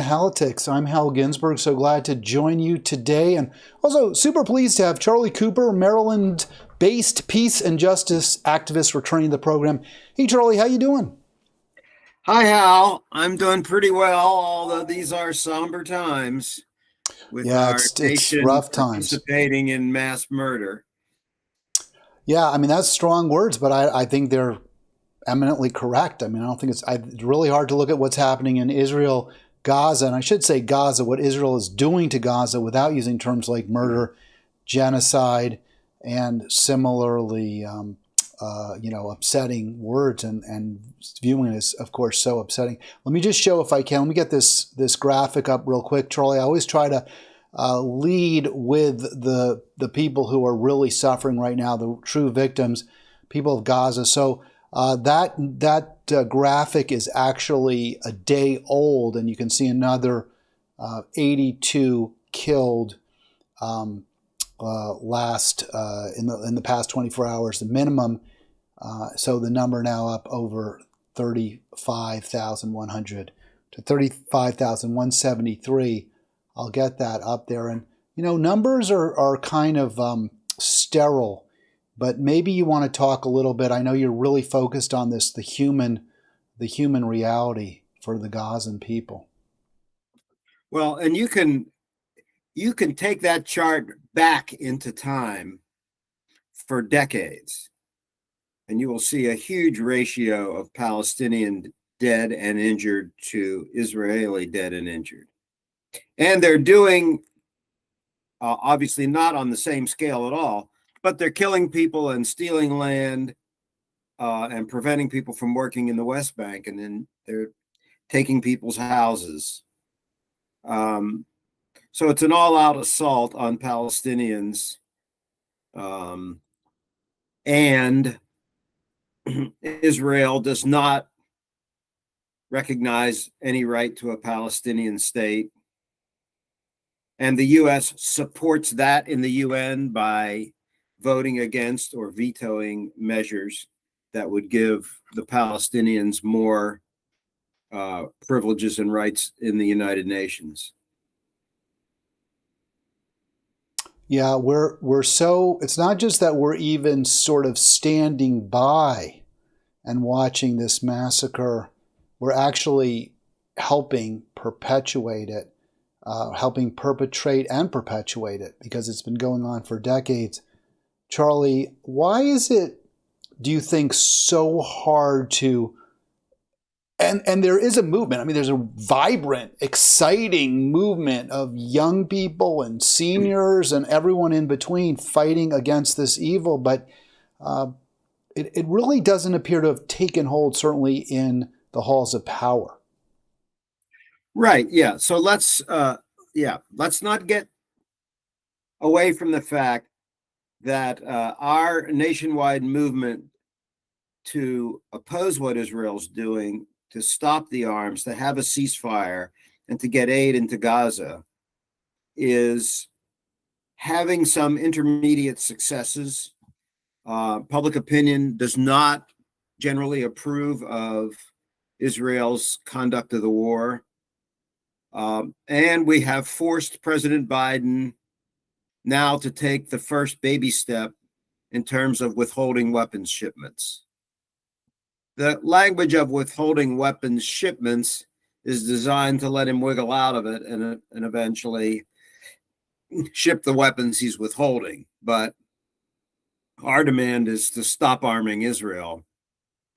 Halitics. I'm Hal Ginsberg. So glad to join you today, and also super pleased to have Charlie Cooper, Maryland-based peace and justice activist, returning to the program. Hey, Charlie, how you doing? Hi, Hal. I'm doing pretty well, although these are somber times with Yeah, our it's nation rough times. participating in mass murder. Yeah, I mean that's strong words, but I think they're eminently correct. I mean, I don't think it's really hard to look at what's happening in Israel, Gaza, and I should say Gaza, what Israel is doing to Gaza without using terms like murder, genocide, and similarly, upsetting words and viewing it as, of course, so upsetting. Let me just show if I can. Let me get this graphic up real quick, Charlie. I always try to lead with the people who are really suffering right now, the true victims, people of Gaza. So that graphic is actually a day old, and you can see another 82 killed last in the past 24 hours, the minimum. So the number now up over 35,100 to 35,173. I'll get that up there. And numbers are kind of sterile, but maybe you want to talk a little bit. I know you're really focused on this, the human reality for the Gazan people. Well, and you can take that chart back into time for decades, and you will see a huge ratio of Palestinian dead and injured to Israeli dead and injured. And they're doing, obviously not on the same scale at all, but they're killing people and stealing land and preventing people from working in the West Bank, and then they're taking people's houses. So it's an all-out assault on Palestinians, and Israel does not recognize any right to a Palestinian state. And the U.S. supports that in the UN by voting against or vetoing measures that would give the Palestinians more privileges and rights in the United Nations. Yeah, we're so, it's not just that we're even sort of standing by and watching this massacre, we're actually helping perpetuate it, helping perpetrate and perpetuate it, because it's been going on for decades. Charlie, why is it, do you think, so hard to, and there is a movement. I mean, there's a vibrant, exciting movement of young people and seniors and everyone in between fighting against this evil, but it really doesn't appear to have taken hold, certainly in the halls of power. Right. Yeah. So let's not get away from the fact that our nationwide movement to oppose what Israel's doing, to stop the arms, to have a ceasefire, and to get aid into Gaza is having some intermediate successes. Public opinion does not generally approve of Israel's conduct of the war. And we have forced President Biden now to take the first baby step in terms of withholding weapons shipments. The language of withholding weapons shipments is designed to let him wiggle out of it and eventually ship the weapons he's withholding. But our demand is to stop arming Israel,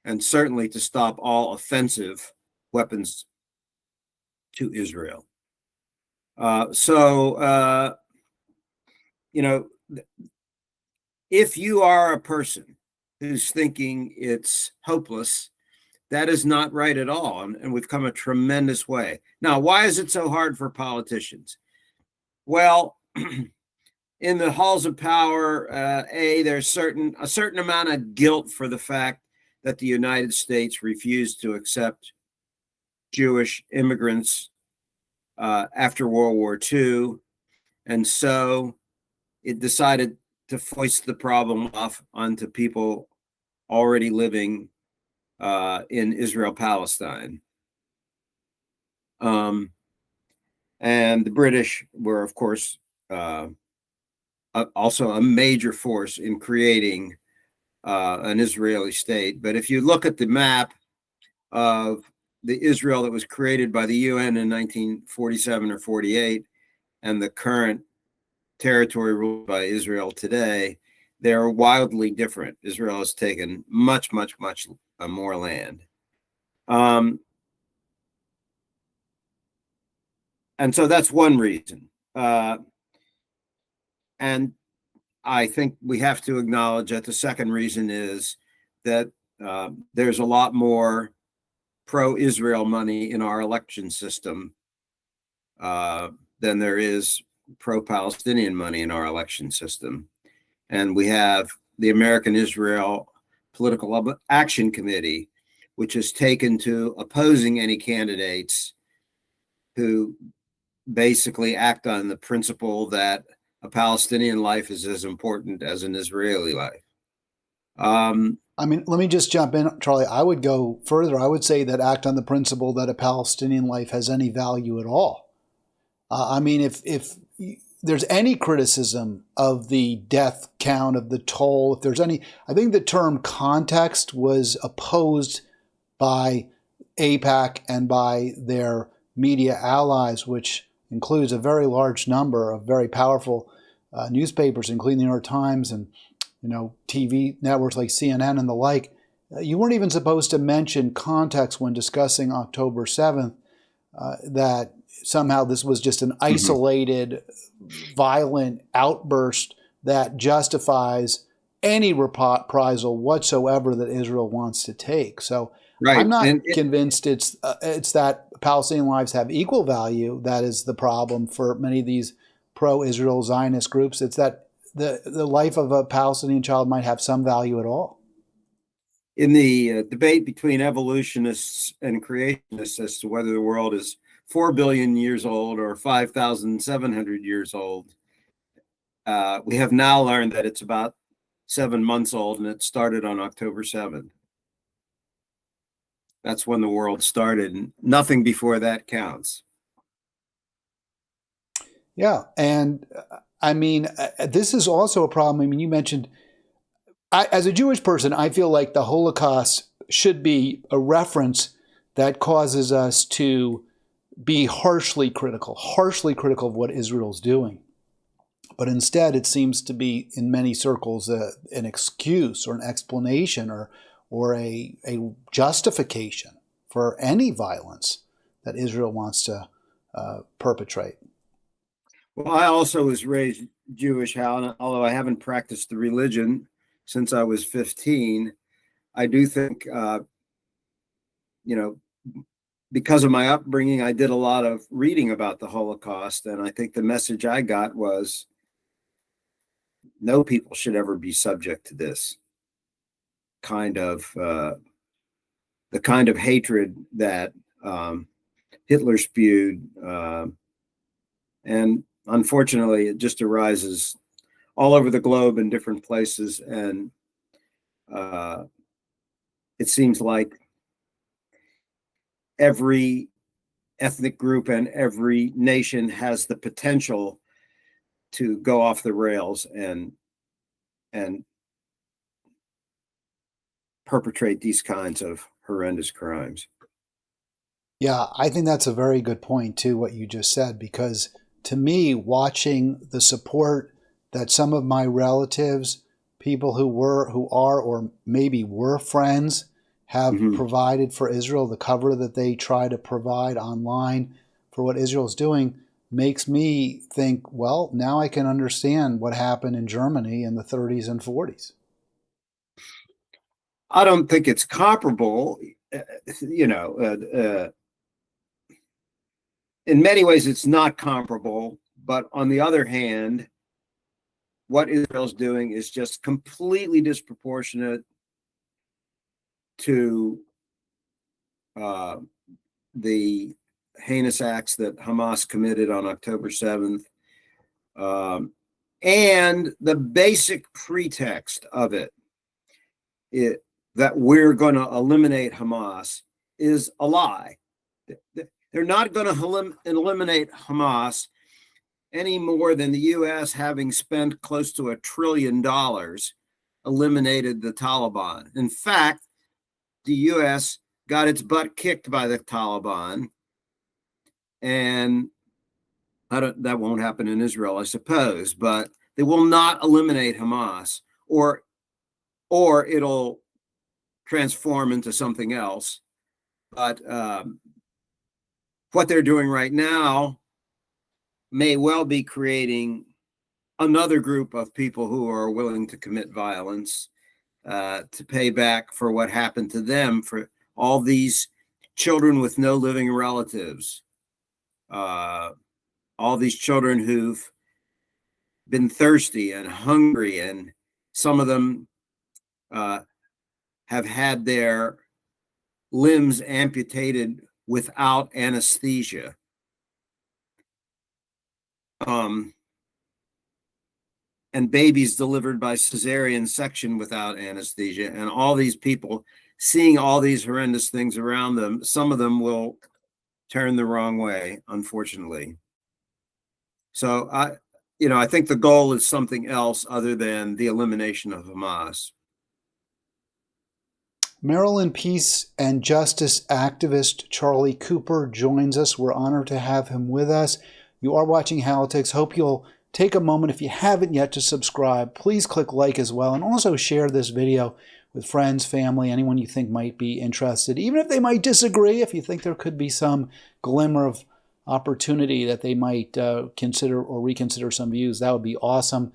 and certainly to stop all offensive weapons to Israel. If you are a person who's thinking it's hopeless, that is not right at all. And we've come a tremendous way. Now, why is it so hard for politicians? Well, in the halls of power, there's a certain amount of guilt for the fact that the United States refused to accept Jewish immigrants after World War II. And so it decided to foist the problem off onto people already living in Israel, Palestine. And the British were, of course, also a major force in creating an Israeli state. But if you look at the map of the Israel that was created by the UN in 1947 or 48 and the current territory ruled by Israel today, they're wildly different. Israel has taken much more land. And so that's one reason. And I think we have to acknowledge that the second reason is that there's a lot more pro-Israel money in our election system than there is pro-Palestinian money in our election system. And we have the American Israel Political Action Committee, which has taken to opposing any candidates who basically act on the principle that a Palestinian life is as important as an Israeli life. I mean, let me just jump in, Charlie. I would go further. I would say that act on the principle that a Palestinian life has any value at all. I mean, if there's any criticism of the death count, of the toll, if there's any, I think the term context was opposed by AIPAC and by their media allies, which includes a very large number of very powerful newspapers, including the New York Times and TV networks like CNN and the like. You weren't even supposed to mention context when discussing October 7th, that somehow this was just an isolated, violent outburst that justifies any reprisal whatsoever that Israel wants to take. So right. I'm not convinced it's that Palestinian lives have equal value. That is the problem for many of these pro-Israel Zionist groups. It's that the life of a Palestinian child might have some value at all. In the debate between evolutionists and creationists as to whether the world is 4 billion years old or 5,700 years old, we have now learned that it's about 7 months old, and it started on October 7th. That's when the world started, and nothing before that counts. Yeah, and I mean, this is also a problem. I mean, you mentioned, as a Jewish person, I feel like the Holocaust should be a reference that causes us to be harshly critical of what Israel's doing. But instead, it seems to be, in many circles, an excuse or an explanation or a justification for any violence that Israel wants to perpetrate. Well, I also was raised Jewish, Hal, although I haven't practiced the religion since I was 15. I do think, because of my upbringing, I did a lot of reading about the Holocaust, and I think the message I got was no people should ever be subject to this kind of the kind of hatred that Hitler spewed, and unfortunately, it just arises all over the globe in different places, and it seems like every ethnic group and every nation has the potential to go off the rails and perpetrate these kinds of horrendous crimes. Yeah, I think that's a very good point, too, what you just said, because to me, watching the support that some of my relatives, people who are, or maybe were friends, have provided for Israel, the cover that they try to provide online for what Israel's doing, makes me think, well, now I can understand what happened in Germany in the 30s and 40s. I don't think it's comparable. In many ways, it's not comparable. But on the other hand, what Israel's doing is just completely disproportionate to the heinous acts that Hamas committed on October 7th. And the basic pretext of it, that we're going to eliminate Hamas, is a lie. They're not going to eliminate Hamas any more than the U.S., having spent close to $1 trillion, eliminated the Taliban. In fact, the U.S. got its butt kicked by the Taliban, and that won't happen in Israel, I suppose, but they will not eliminate Hamas, or it'll transform into something else. But what they're doing right now may well be creating another group of people who are willing to commit violence to pay back for what happened to them, for all these children with no living relatives, all these children who've been thirsty and hungry, and some of them have had their limbs amputated without anesthesia. And babies delivered by cesarean section without anesthesia, and all these people seeing all these horrendous things around them, some of them will turn the wrong way, unfortunately. So I think the goal is something else other than the elimination of Hamas. Maryland peace and justice activist Charlie Cooper joins us. We're honored to have him with us. You are watching Halitics. Hope you'll take a moment, if you haven't yet, to subscribe. Please click like as well, and also share this video with friends, family, anyone you think might be interested, even if they might disagree. If you think there could be some glimmer of opportunity that they might consider or reconsider some views, that would be awesome.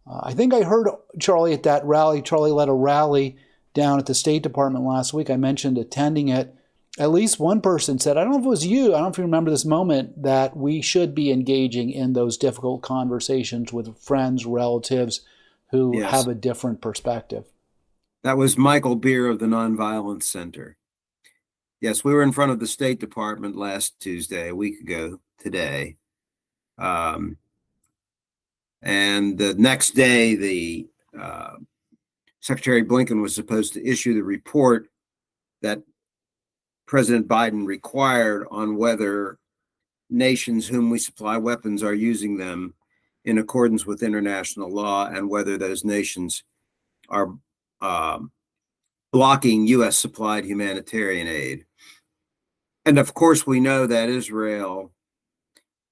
I think I heard Charlie at that rally. Charlie led a rally down at the State Department last week. I mentioned attending it. At least one person said, I don't know if it was you, I don't know if you remember this moment, that we should be engaging in those difficult conversations with friends, relatives who have a different perspective. That was Michael Beer of the Nonviolence Center. Yes, we were in front of the State Department last Tuesday, a week ago today. And the next day, the Secretary Blinken was supposed to issue the report that President Biden required on whether nations whom we supply weapons are using them in accordance with international law, and whether those nations are blocking U.S. supplied humanitarian aid. And of course, we know that Israel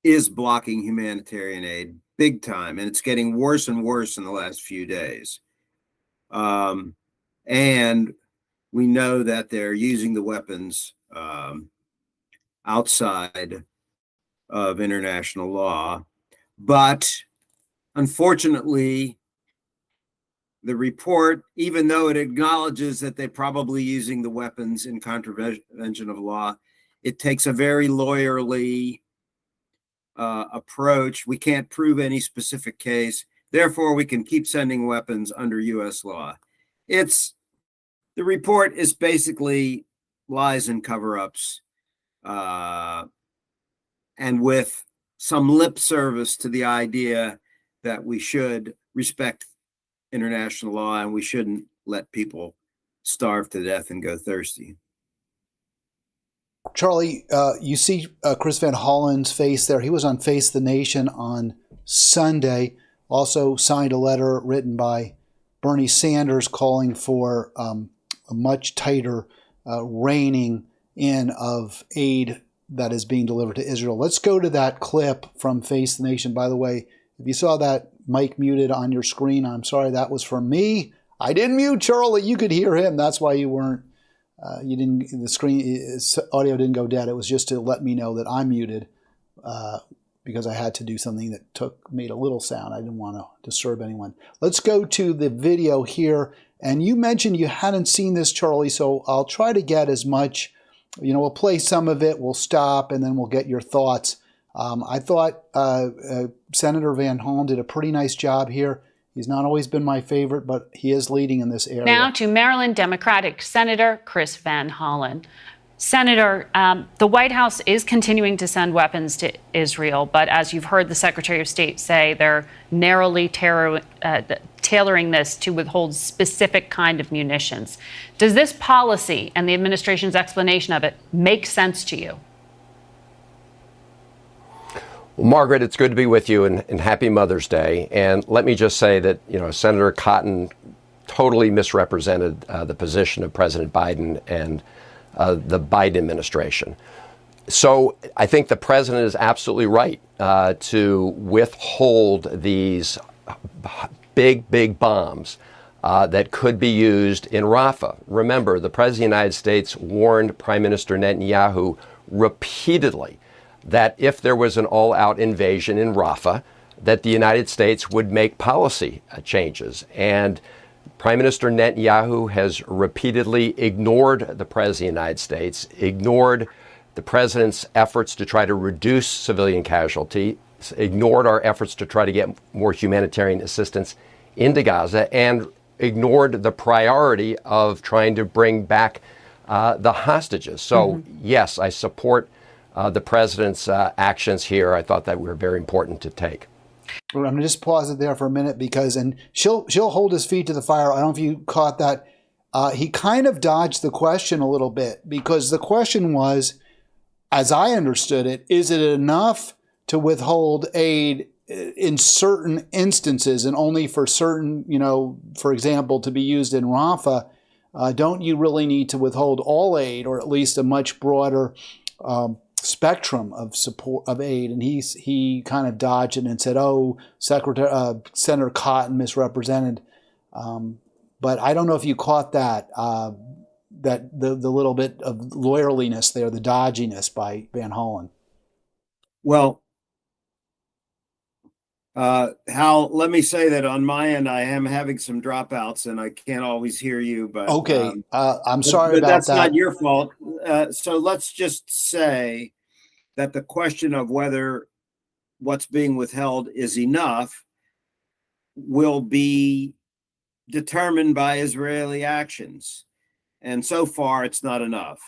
is blocking humanitarian aid big time, and it's getting worse and worse in the last few days. And we know that they're using the weapons outside of international law. But unfortunately, the report, even though it acknowledges that they're probably using the weapons in contravention of law, it takes a very lawyerly approach. We can't prove any specific case. Therefore, we can keep sending weapons under U.S. law. The report is basically lies and cover-ups, and with some lip service to the idea that we should respect international law and we shouldn't let people starve to death and go thirsty. Charlie, you see Chris Van Hollen's face there. He was on Face the Nation on Sunday, also signed a letter written by Bernie Sanders calling for a much tighter reining in of aid that is being delivered to Israel. Let's go to that clip from Face the Nation. By the way, if you saw that mic muted on your screen, I'm sorry, that was from me. I didn't mute Charlie. You could hear him. That's why you weren't. The screen audio didn't go dead. It was just to let me know that I'm muted because I had to do something that made a little sound. I didn't want to disturb anyone. Let's go to the video here. And you mentioned you hadn't seen this, Charlie, so I'll try to get as much. We'll play some of it, we'll stop, and then we'll get your thoughts. I thought Senator Van Hollen did a pretty nice job here. He's not always been my favorite, but he is leading in this area. Now to Maryland Democratic Senator Chris Van Hollen. Senator, the White House is continuing to send weapons to Israel, but as you've heard the Secretary of State say, they're narrowly tailoring this to withhold specific kind of munitions. Does this policy and the administration's explanation of it make sense to you? Well, Margaret, it's good to be with you, and happy Mother's Day. And let me just say that, Senator Cotton totally misrepresented the position of President Biden and the Biden administration. So I think the president is absolutely right to withhold these big bombs that could be used in Rafah. Remember, the President of the United States warned Prime Minister Netanyahu repeatedly that if there was an all-out invasion in Rafah, that the United States would make policy changes. And Prime Minister Netanyahu has repeatedly ignored the President of the United States, ignored the President's efforts to try to reduce civilian casualties, ignored our efforts to try to get more humanitarian assistance into Gaza, and ignored the priority of trying to bring back the hostages. So, yes, I support the President's actions here. I thought that were very important to take. I'm going to just pause it there for a minute because, and she'll hold his feet to the fire. I don't know if you caught that. He kind of dodged the question a little bit because the question was, as I understood it, is it enough to withhold aid in certain instances and only for certain, for example, to be used in Rafah? Don't you really need to withhold all aid, or at least a much broader spectrum of support of aid? And he kind of dodged it and said, "Oh, Senator Cotton misrepresented." But I don't know if you caught that that the little bit of lawyerliness there, the dodginess by Van Hollen. Well, Hal, let me say that on my end, I am having some dropouts and I can't always hear you. But okay, I'm sorry about that's that. That's not your fault. So let's just say that the question of whether what's being withheld is enough will be determined by Israeli actions. And so far, it's not enough.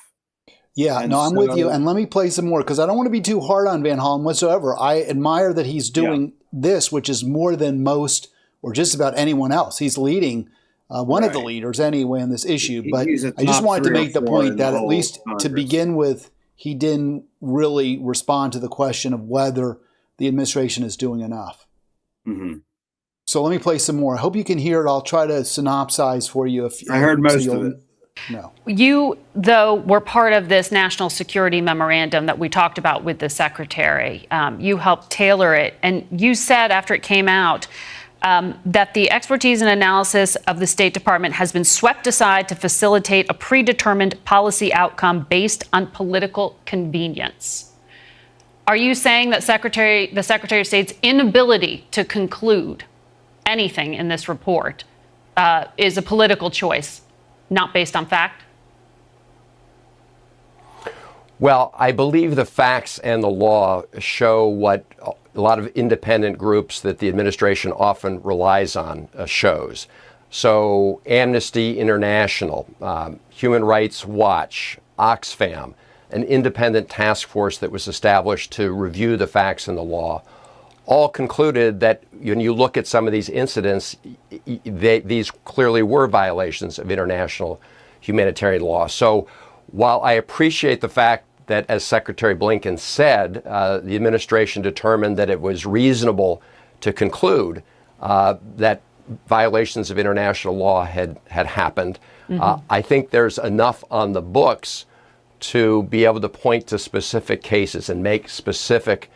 Yeah, and no, I'm with you. And let me play some more because I don't want to be too hard on Van Hollen whatsoever. I admire that he's doing this, which is more than most or just about anyone else. He's leading, one of the leaders anyway on this issue. But I just wanted to make the point that at least to begin with, he didn't really respond to the question of whether the administration is doing enough. So let me play some more. I hope you can hear it. I'll try to synopsize for you. I heard most of it. No. You, though, were part of this national security memorandum that we talked about with the secretary. You helped tailor it. And you said after it came out that the expertise and analysis of the State Department has been swept aside to facilitate a predetermined policy outcome based on political convenience. Are you saying that the Secretary of State's inability to conclude anything in this report is a political choice, not based on fact? Well, I believe the facts and the law show what a lot of independent groups that the administration often relies on shows. So Amnesty International, Human Rights Watch, Oxfam, an independent task force that was established to review the facts and the law, all concluded that when you look at some of these incidents, these clearly were violations of international humanitarian law. So while I appreciate the fact that, as Secretary Blinken said, the administration determined that it was reasonable to conclude that violations of international law had happened, I think there's enough on the books to be able to point to specific cases and make specific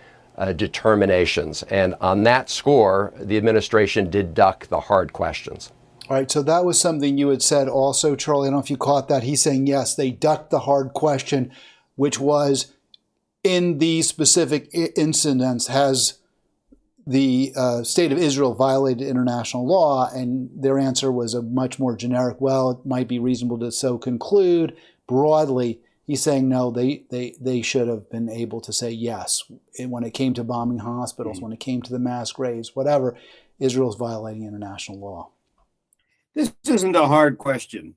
determinations. And on that score, the administration did duck the hard questions. All right, so that was something you had said also, Charlie. I don't know if you caught that. He's saying, yes, they ducked the hard question, which was, in these specific incidents, has the State of Israel violated international law? And their answer was a much more generic, well, it might be reasonable to so conclude broadly. He's saying, no, they should have been able to say yes. When it came to bombing hospitals, when it came to the mass graves, whatever, Israel's violating international law. This isn't a hard question.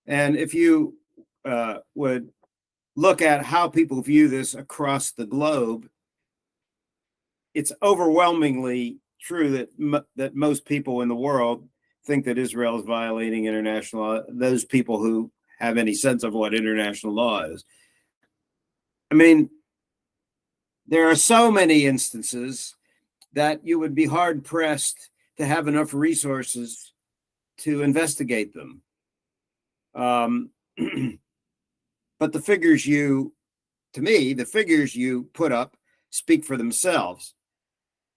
And if you would look at how people view this across the globe, it's overwhelmingly true that most people in the world think that Israel is violating international law, those people who have any sense of what international law is. I mean, There are so many instances that you would be hard pressed to have enough resources to investigate them. But the figures to me, the figures you put up speak for themselves.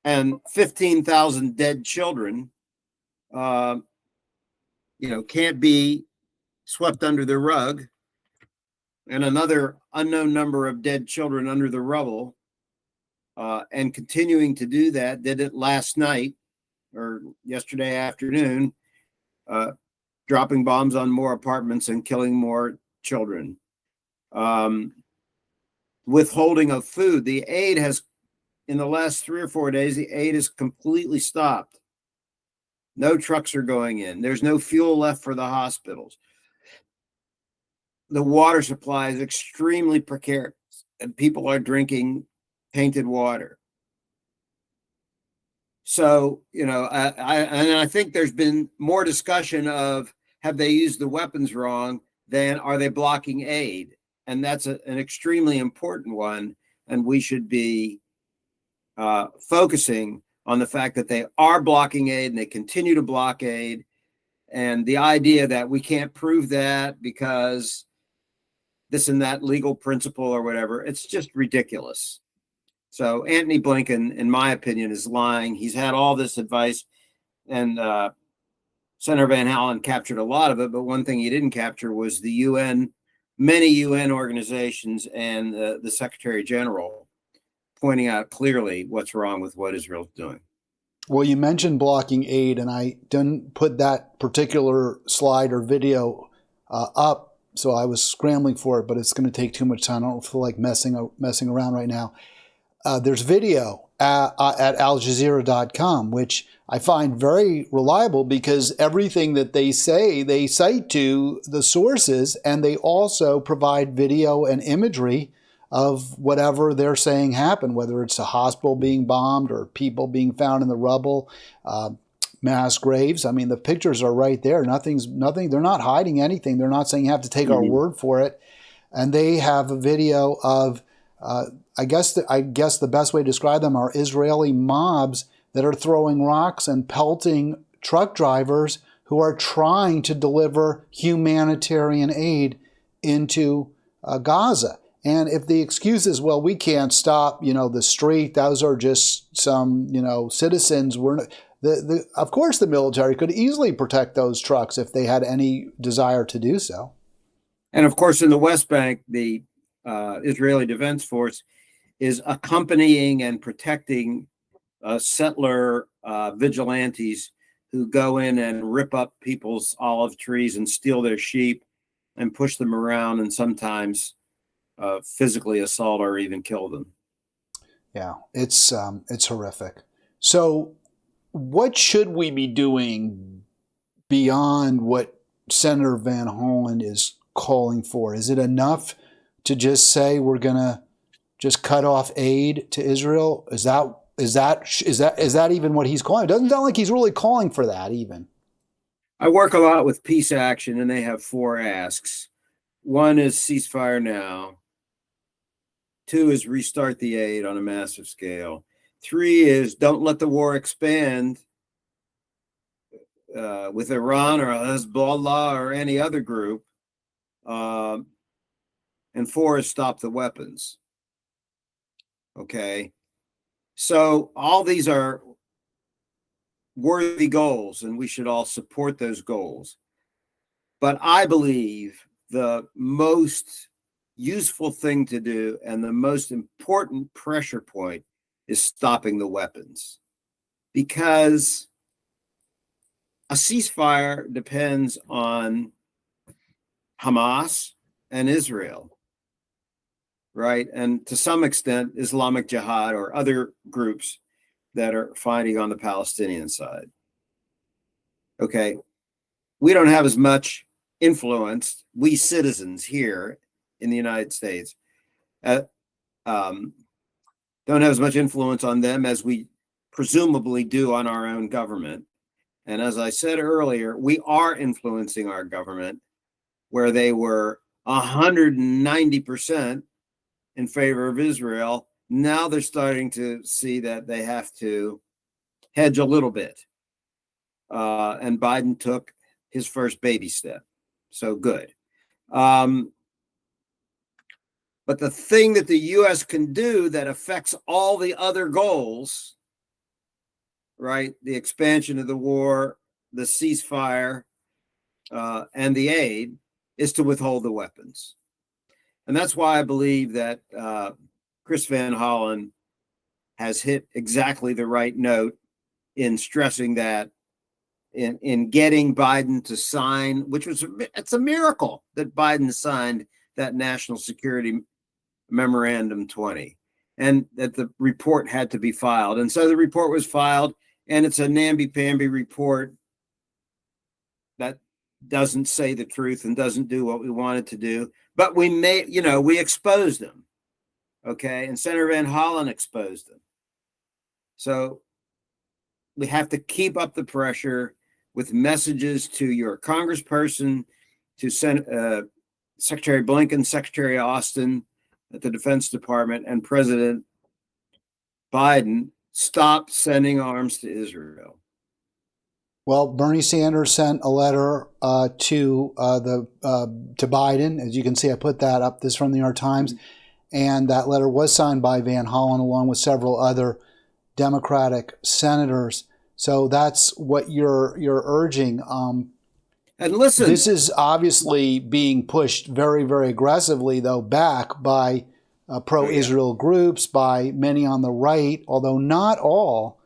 And 15,000 dead children, can't be swept under the rug. And another unknown number of dead children under the rubble, and continuing to do that. Did it last night or yesterday afternoon, dropping bombs on more apartments and killing more children. Withholding of food. The aid has, in the last 3 or 4 days, the aid is completely stopped. No trucks are going in. There's no fuel left for the hospitals. The water supply is extremely precarious, and people are drinking tainted water. So, I think there's been more discussion of, have they used the weapons wrong than are they blocking aid? And that's an extremely important one. And we should be focusing on the fact that they are blocking aid and they continue to block aid. And the idea that we can't prove that because this and that legal principle or whatever, it's just ridiculous. So Antony Blinken, in my opinion, is lying. He's had all this advice, and Senator Van Hollen captured a lot of it, but one thing he didn't capture was the UN, many UN organizations, and the Secretary General pointing out clearly what's wrong with what Israel's doing. Well, you mentioned blocking aid, and I didn't put that particular slide or video up, so I was scrambling for it, but it's going to take too much time. I don't feel like messing around right now. There's video at aljazeera.com, which I find very reliable because everything that they say, they cite to the sources, and they also provide video and imagery of whatever they're saying happened, whether it's a hospital being bombed or people being found in the rubble, mass graves. I mean, the pictures are right there. Nothing. They're not hiding anything. They're not saying you have to take our word for it. And they have a video of, I guess the best way to describe them are Israeli mobs that are throwing rocks and pelting truck drivers who are trying to deliver humanitarian aid into Gaza. And if the excuse is, well, we can't stop, the street, those are just some, citizens. Of course, the military could easily protect those trucks if they had any desire to do so. And of course, in the West Bank, the Israeli Defense Force is accompanying and protecting settler vigilantes who go in and rip up people's olive trees and steal their sheep and push them around and sometimes physically assault or even kill them. Yeah, it's horrific. So what should we be doing beyond what Senator Van Hollen is calling for? Is it enough to just say we're going to just cut off aid to Israel? Is that even what he's calling? It doesn't sound like he's really calling for that even. I work a lot with Peace Action, and they have 4 asks. 1 is ceasefire now. 2 is restart the aid on a massive scale. 3 is don't let the war expand with Iran or Hezbollah or any other group. And 4 is stop the weapons. Okay. So all these are worthy goals, and we should all support those goals. But I believe the most useful thing to do and the most important pressure point is stopping the weapons, because a ceasefire depends on Hamas and Israel, right? And to some extent, Islamic Jihad or other groups that are fighting on the Palestinian side. Okay, we don't have as much influence, we citizens here in the United States, don't have as much influence on them as we presumably do on our own government. And as I said earlier, we are influencing our government, where they were 190% in favor of Israel. Now they're starting to see that they have to hedge a little bit. And Biden took his first baby step. So good. But the thing that the U.S. can do that affects all the other goals, right? The expansion of the war, the ceasefire, and the aid, is to withhold the weapons. And that's why I believe that Chris Van Hollen has hit exactly the right note in stressing that, in getting Biden to sign, it's a miracle that Biden signed that National Security Memorandum 20, and that the report had to be filed. And so the report was filed, and it's a namby-pamby report that doesn't say the truth and doesn't do what we wanted to do. But we exposed them, okay? And Senator Van Hollen exposed them. So we have to keep up the pressure with messages to your congressperson, to Secretary Blinken, Secretary Austin at the Defense Department, and President Biden. Stop sending arms to Israel. Well, Bernie Sanders sent a letter to Biden. As you can see, I put that up. This is from the New York Times. And that letter was signed by Van Hollen along with several other Democratic senators. So that's what you're urging. And listen, this is obviously being pushed very, very aggressively, though, back by pro-Israel groups, by many on the right, although not all.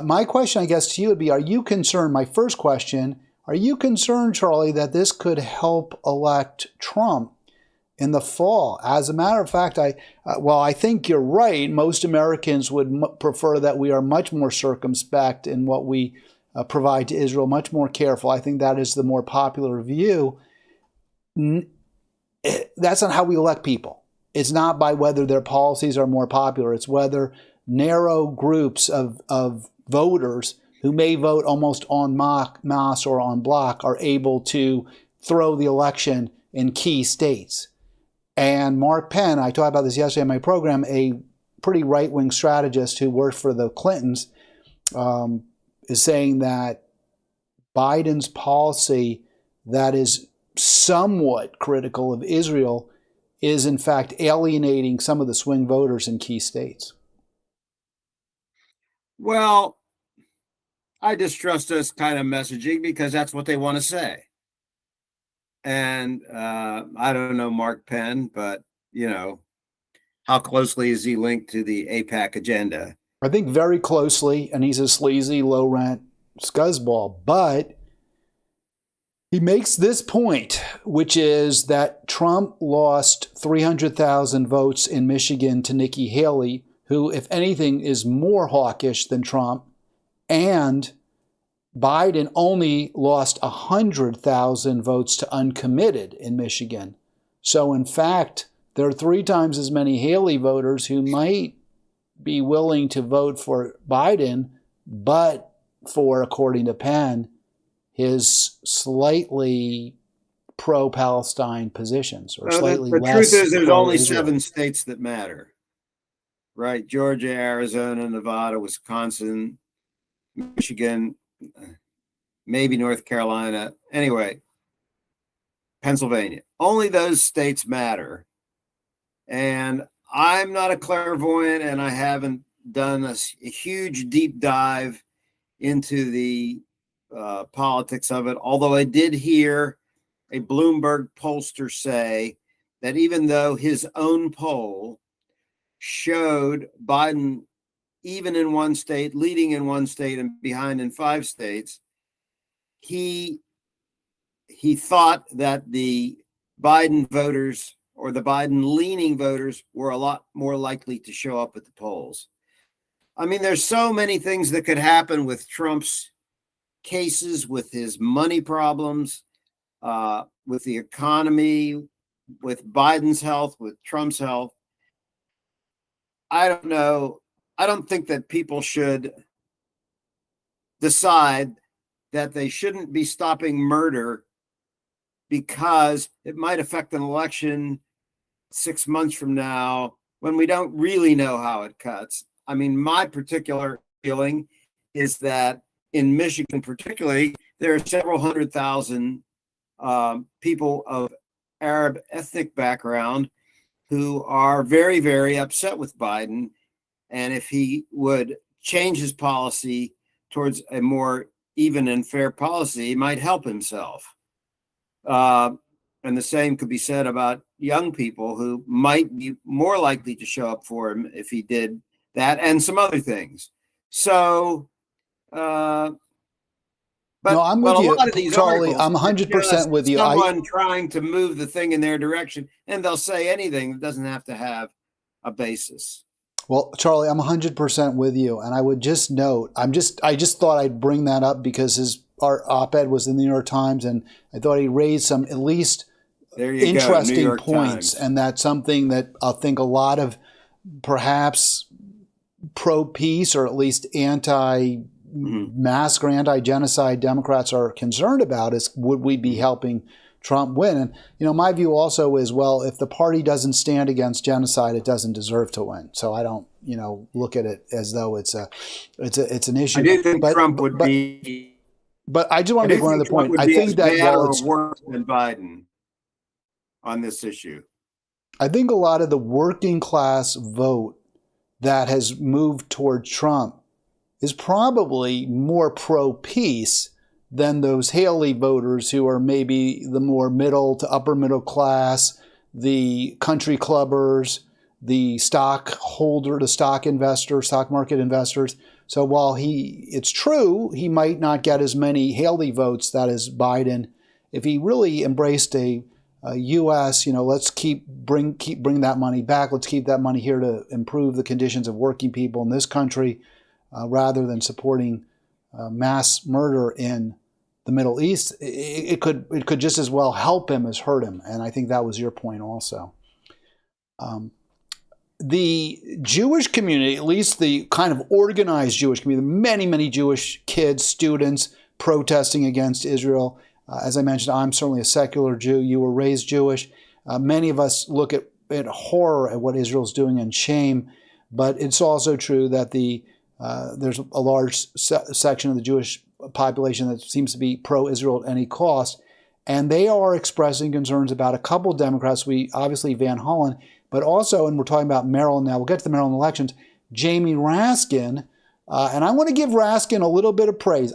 My question, I guess, to you would be, are you concerned, my first question, are you concerned, Charlie, that this could help elect Trump in the fall? As a matter of fact, I think you're right. Most Americans would prefer that we are much more circumspect in what we provide to Israel, much more careful. I think that is the more popular view. That's not how we elect people. It's not by whether their policies are more popular. It's whether narrow groups of voters who may vote almost en masse or en bloc are able to throw the election in key states. And Mark Penn, I talked about this yesterday in my program, a pretty right-wing strategist who worked for the Clintons, is saying that Biden's policy that is somewhat critical of Israel is in fact alienating some of the swing voters in key states. Well, I distrust this kind of messaging because that's what they want to say. And I don't know Mark Penn, but, how closely is he linked to the AIPAC agenda? I think very closely, and he's a sleazy, low-rent scuzzball. But he makes this point, which is that Trump lost 300,000 votes in Michigan to Nikki Haley, who, if anything, is more hawkish than Trump, and Biden only lost 100,000 votes to uncommitted in Michigan. So, in fact, there are 3 times as many Haley voters who might be willing to vote for Biden, but for, according to Penn, his slightly pro-Palestine positions, or slightly less. The truth is, there's only pro-Israel. 7 states that matter, right? Georgia, Arizona, Nevada, Wisconsin, Michigan, maybe North Carolina. Anyway, Pennsylvania. Only those states matter. And I'm not a clairvoyant, and I haven't done a huge deep dive into the politics of it, although I did hear a Bloomberg pollster say that even though his own poll showed Biden even in one state, leading in one state, and behind in 5 states, he thought that the Biden voters, or the Biden-leaning voters, were a lot more likely to show up at the polls. I mean, there's so many things that could happen with Trump's cases, with his money problems, with the economy, with Biden's health, with Trump's health. I don't know. I don't think that people should decide that they shouldn't be stopping murder because it might affect an election 6 months from now when we don't really know how it cuts. I mean, my particular feeling is that in Michigan, particularly, there are several 100,000 people of Arab ethnic background who are very, very upset with Biden. And if he would change his policy towards a more even and fair policy, he might help himself. And the same could be said about young people who might be more likely to show up for him if he did that, and some other things. So, but no, I'm with a you, lot of these Charlie. articles, I'm 100% with you. Someone trying to move the thing in their direction, and they'll say anything that doesn't have to have a basis. Well, Charlie, I'm 100% with you, and I would just note, I just thought I'd bring that up because our op-ed was in the New York Times, and I thought he raised some at least interesting points, and that's something that I think a lot of perhaps pro-peace or at least anti-mask or anti-genocide Democrats are concerned about is, would we be helping Trump win? And, my view also is, well, if the party doesn't stand against genocide, it doesn't deserve to win. So I don't, look at it as though it's an issue. I do think Trump would be. But I just want to make one other point. I think that while it's worse than Biden on this issue, I think a lot of the working class vote that has moved toward Trump is probably more pro-peace than those Haley voters who are maybe the more middle to upper middle class, the country clubbers, the stock market investors. So while it's true, he might not get as many Haley votes that is Biden. If he really embraced a U.S., let's bring that money back. Let's keep that money here to improve the conditions of working people in this country, rather than supporting mass murder in the Middle East. It could just as well help him as hurt him. And I think that was your point also. The Jewish community, at least the kind of organized Jewish community, many, many Jewish kids, students protesting against Israel. As I mentioned, I'm certainly a secular Jew. You were raised Jewish. Many of us look at horror at what Israel's doing and shame. But it's also true that there's a large section of the Jewish population that seems to be pro-Israel at any cost. And they are expressing concerns about a couple of Democrats, obviously Van Hollen, but also, and we're talking about Maryland now, we'll get to the Maryland elections, Jamie Raskin. And I want to give Raskin a little bit of praise.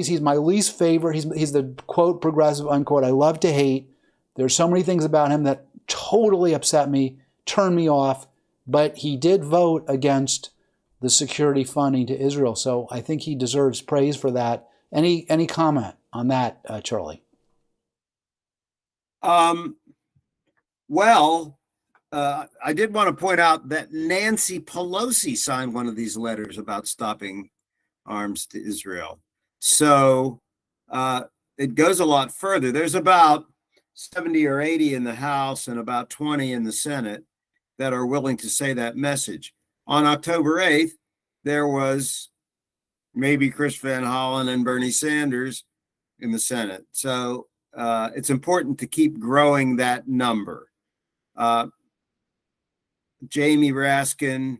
He's my least favorite. He's the quote progressive unquote I love to hate. There's so many things about him that totally upset me, turned me off, but he did vote against the security funding to Israel. So I think he deserves praise for that. Any comment on that, Charlie? Well, I did want to point out that Nancy Pelosi signed one of these letters about stopping arms to Israel. So it goes a lot further. There's about 70 or 80 in the House and about 20 in the Senate that are willing to say that message. On October 8th, there was maybe Chris Van Hollen and Bernie Sanders in the Senate. So it's important to keep growing that number. Jamie Raskin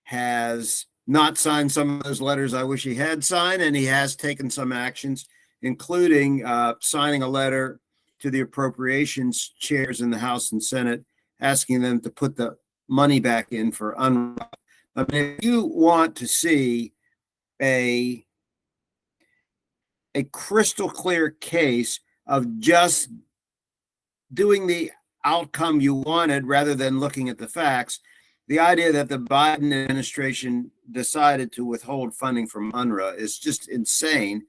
has not signed some of those letters I wish he had signed, and he has taken some actions, including signing a letter to the appropriations chairs in the House and Senate, asking them to put the money back in for UNRWA. I mean, if you want to see a crystal clear case of just doing the outcome you wanted rather than looking at the facts, the idea that the Biden administration decided to withhold funding from UNRWA is just insane.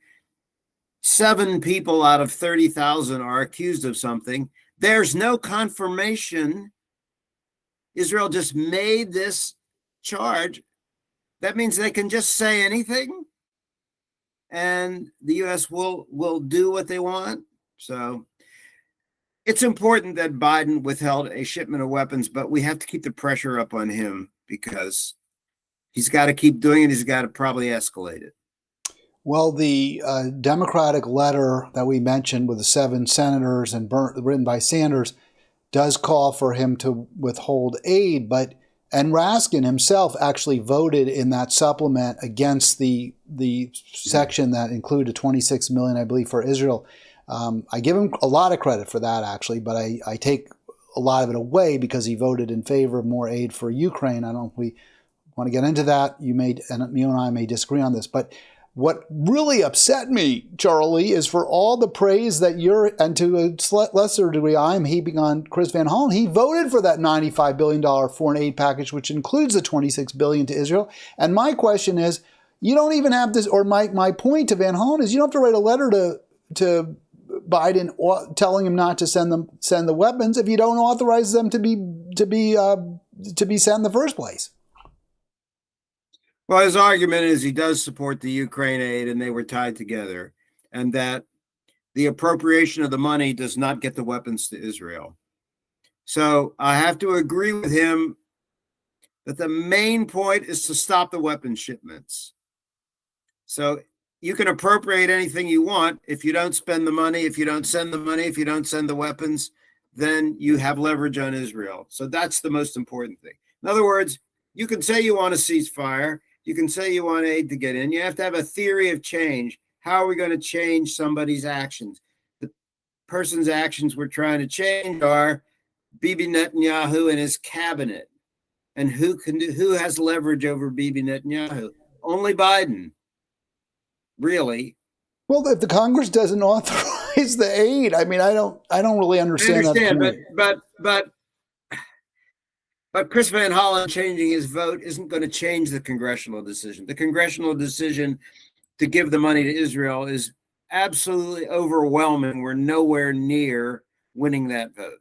7 people out of 30,000 are accused of something. There's no confirmation. Israel just made this charge. That means they can just say anything, and the U.S. will do what they want. So it's important that Biden withheld a shipment of weapons, but we have to keep the pressure up on him because he's got to keep doing it. He's got to probably escalate it. Well, the Democratic letter that we mentioned with the 7 senators and written by Sanders does call for him to withhold aid, and Raskin himself actually voted in that supplement against the section that included $26 million, I believe, for Israel. I give him a lot of credit for that, actually, but I take a lot of it away because he voted in favor of more aid for Ukraine. I don't know if we want to get into that. You and I may disagree on this, but what really upset me, Charlie, is for all the praise that and to a lesser degree I'm heaping on Chris Van Hollen. He voted for that $95 billion foreign aid package, which includes the $26 billion to Israel. And my question is, you don't even have this, or my point to Van Hollen is you don't have to write a letter to Biden telling him not to send the weapons if you don't authorize them to be sent in the first place. Well, his argument is he does support the Ukraine aid and they were tied together, and that the appropriation of the money does not get the weapons to Israel. So I have to agree with him that the main point is to stop the weapons shipments. So you can appropriate anything you want. If you don't spend the money, if you don't send the money, if you don't send the weapons, then you have leverage on Israel. So that's the most important thing. In other words, you can say you want a ceasefire. You can say you want aid to get in. You have to have a theory of change. How are we going to change somebody's actions? The person's actions we're trying to change are Bibi Netanyahu and his cabinet. And who has leverage over Bibi Netanyahu? Only Biden. Really? Well, if the Congress doesn't authorize the aid, I mean, I don't really understand. But Chris Van Hollen changing his vote isn't going to change the congressional decision. The congressional decision to give the money to Israel is absolutely overwhelming. We're nowhere near winning that vote.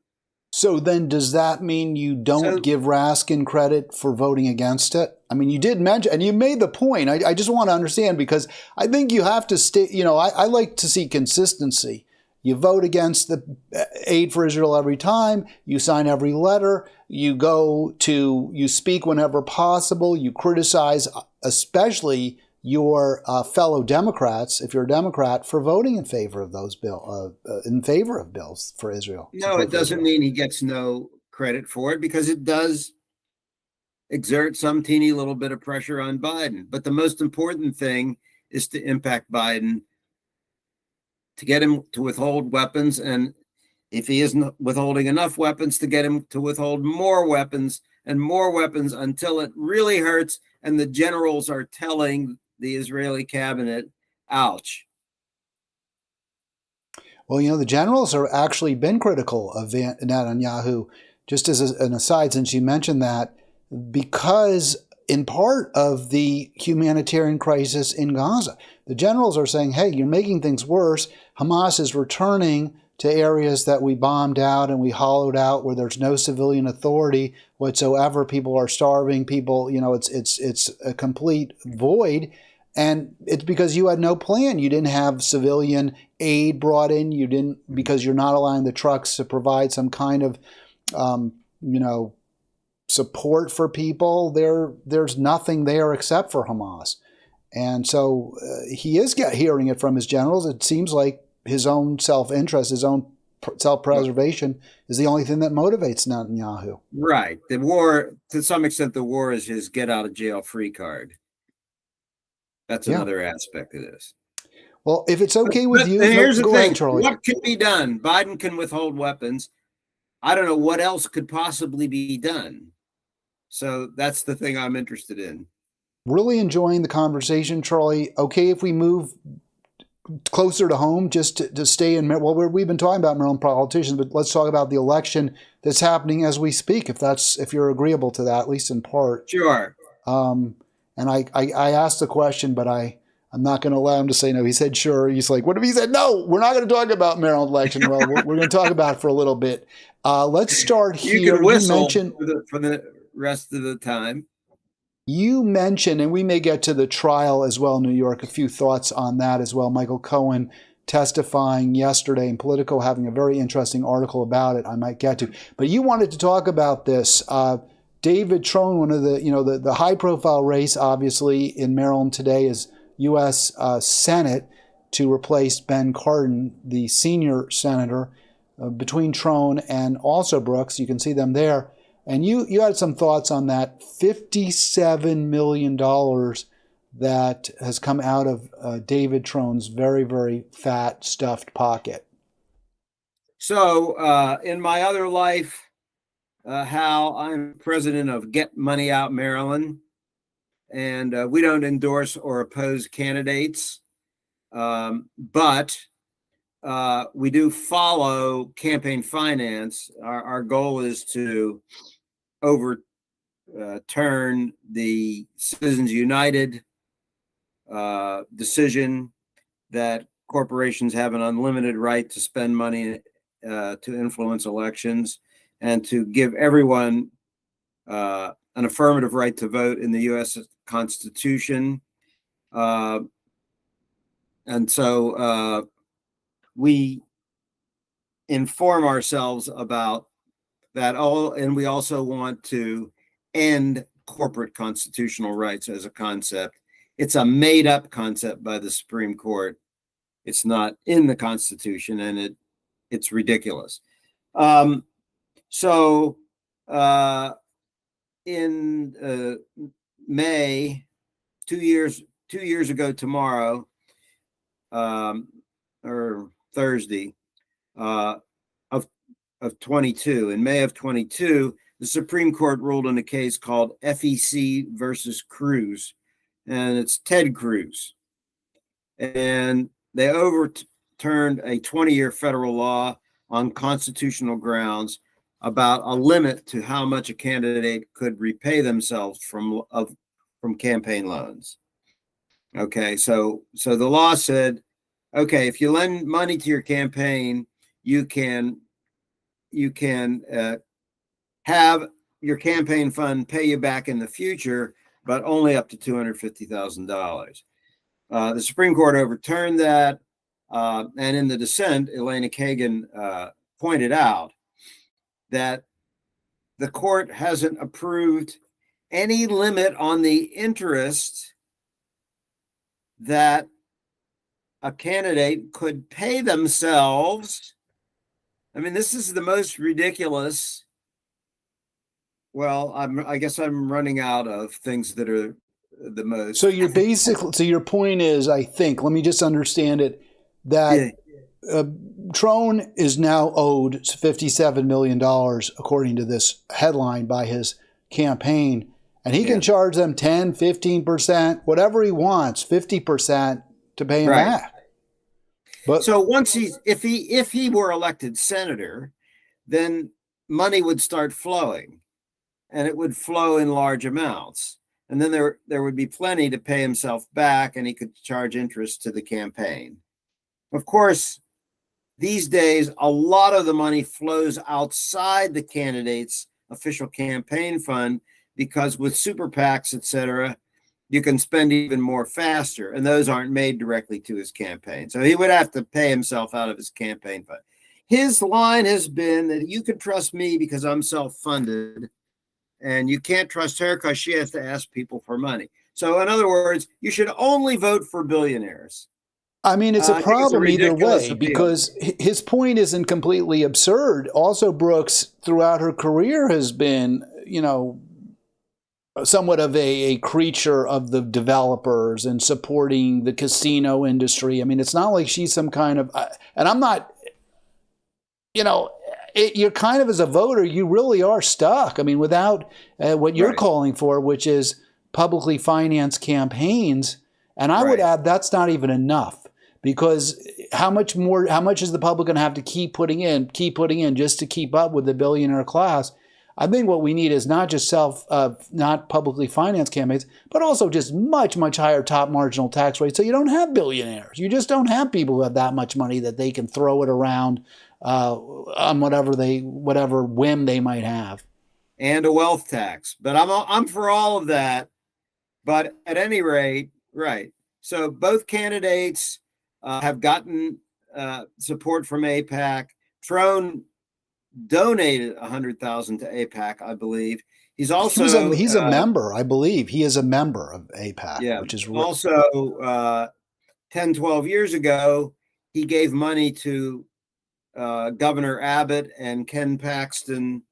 So then does that mean you don't give Raskin credit for voting against it? I mean, you did mention, and you made the point. I just want to understand, because I think you have to stay, I like to see consistency. You vote against the aid for Israel every time. You sign every letter. You speak whenever possible. You criticize, especially your fellow Democrats, if you're a Democrat, for voting in favor of those in favor of bills for Israel. No, it doesn't mean he gets no credit for it, because it does exert some teeny little bit of pressure on Biden. But the most important thing is to impact Biden, to get him to withhold weapons, and if he isn't withholding enough weapons, to get him to withhold more weapons and more weapons until it really hurts and the generals are telling the Israeli cabinet, ouch. Well, the generals have actually been critical of Netanyahu, just as an aside, since you mentioned that, because in part of the humanitarian crisis in Gaza, the generals are saying, hey, you're making things worse. Hamas is returning to areas that we bombed out and we hollowed out, where there's no civilian authority whatsoever. People are starving. People, it's a complete void. And it's because you had no plan. You didn't have civilian aid brought in. You didn't, because you're not allowing the trucks to provide some kind of, support for people. There's nothing there except for Hamas. And so he is hearing it from his generals. It seems like his own self-interest, his own self-preservation is the only thing that motivates Netanyahu. Right. The war, to some extent, the war is his get-out-of-jail-free card. That's another aspect of this. Well, if it's okay with you, here's the thing. What can be done? Biden can withhold weapons. I don't know what else could possibly be done. So that's the thing I'm interested in. Really enjoying the conversation, Charlie. Okay, if we move closer to home, just to stay in, well, we've been talking about Maryland politicians, but let's talk about the election that's happening as we speak, if you're agreeable to that, at least in part. Sure. And I asked the question, but I'm not going to allow him to say no. He said sure. He's like, what if he said no? We're not going to talk about Maryland election. Well, we're going to talk about it for a little bit. Let's start here. You can whistle for the rest of the time. You mentioned, and we may get to the trial as well in New York, a few thoughts on that as well. Michael Cohen testifying yesterday in Politico, having a very interesting article about it I might get to. But you wanted to talk about this. David Trone, one of the high-profile race, obviously, in Maryland today is U.S. Senate to replace Ben Cardin, the senior senator. between Trone and also Brooks. You can see them there. And you had some thoughts on that $57 million that has come out of David Trone's very, very fat, stuffed pocket. So in my other life, Hal, I'm president of Get Money Out Maryland, and we don't endorse or oppose candidates, but we do follow campaign finance. Our goal is to overturn the Citizens United decision that corporations have an unlimited right to spend money to influence elections, and to give everyone an affirmative right to vote in the U.S. Constitution. And so we inform ourselves about that all, and we also want to end corporate constitutional rights as a concept. It's a made-up concept by the Supreme Court. It's not in the Constitution, and it's ridiculous. So in May, 2 years ago tomorrow, or Thursday, of 22, in May of 22, the Supreme Court ruled in a case called FEC versus Cruz, and it's Ted Cruz. And they overturned a 20-year federal law on constitutional grounds about a limit to how much a candidate could repay themselves from campaign loans. Okay, so the law said, okay, if you lend money to your campaign, you can have your campaign fund pay you back in the future, but only up to $250,000. The Supreme Court overturned that, and in the dissent, Elena Kagan pointed out that the court hasn't approved any limit on the interest that a candidate could pay themselves. I mean, this is the most ridiculous. Well, I guess I'm running out of things that are the most. So you're basically, so your point is, I think, let me just understand it, that Trone is now owed $57 million, according to this headline, by his campaign. And he can charge them 10, 15%, whatever he wants, 50% to pay him back. But so once if he were elected senator, then money would start flowing, and it would flow in large amounts. And then there would be plenty to pay himself back, and he could charge interest to the campaign. Of course, these days, a lot of the money flows outside the candidate's official campaign fund, because with super PACs, et cetera, you can spend even more faster, and those aren't made directly to his campaign. So he would have to pay himself out of his campaign fund. His line has been that you can trust me because I'm self-funded, and you can't trust her because she has to ask people for money. So in other words, you should only vote for billionaires. I mean, it's a problem either way, because his point isn't completely absurd. Also, Brooks, throughout her career, has been, somewhat of a creature of the developers and supporting the casino industry. I mean, it's not like she's some kind of, and I'm not, you're kind of, as a voter, you really are stuck. I mean, without what you're calling for, which is publicly financed campaigns. And I would add, that's not even enough, because how much is the public going to have to keep putting in just to keep up with the billionaire class? I think what we need is not just not publicly financed campaigns, but also just much, much higher top marginal tax rates. So you don't have billionaires. You just don't have people who have that much money that they can throw it around on whatever whim they might have. And a wealth tax. But I'm for all of that. But at any rate, so both candidates have gotten support from AIPAC. Trone donated $100,000 to AIPAC, I believe. He's also he's a member, I believe. He is a member of AIPAC, which is also 10, 12 years ago, he gave money to Governor Abbott and Ken Paxton,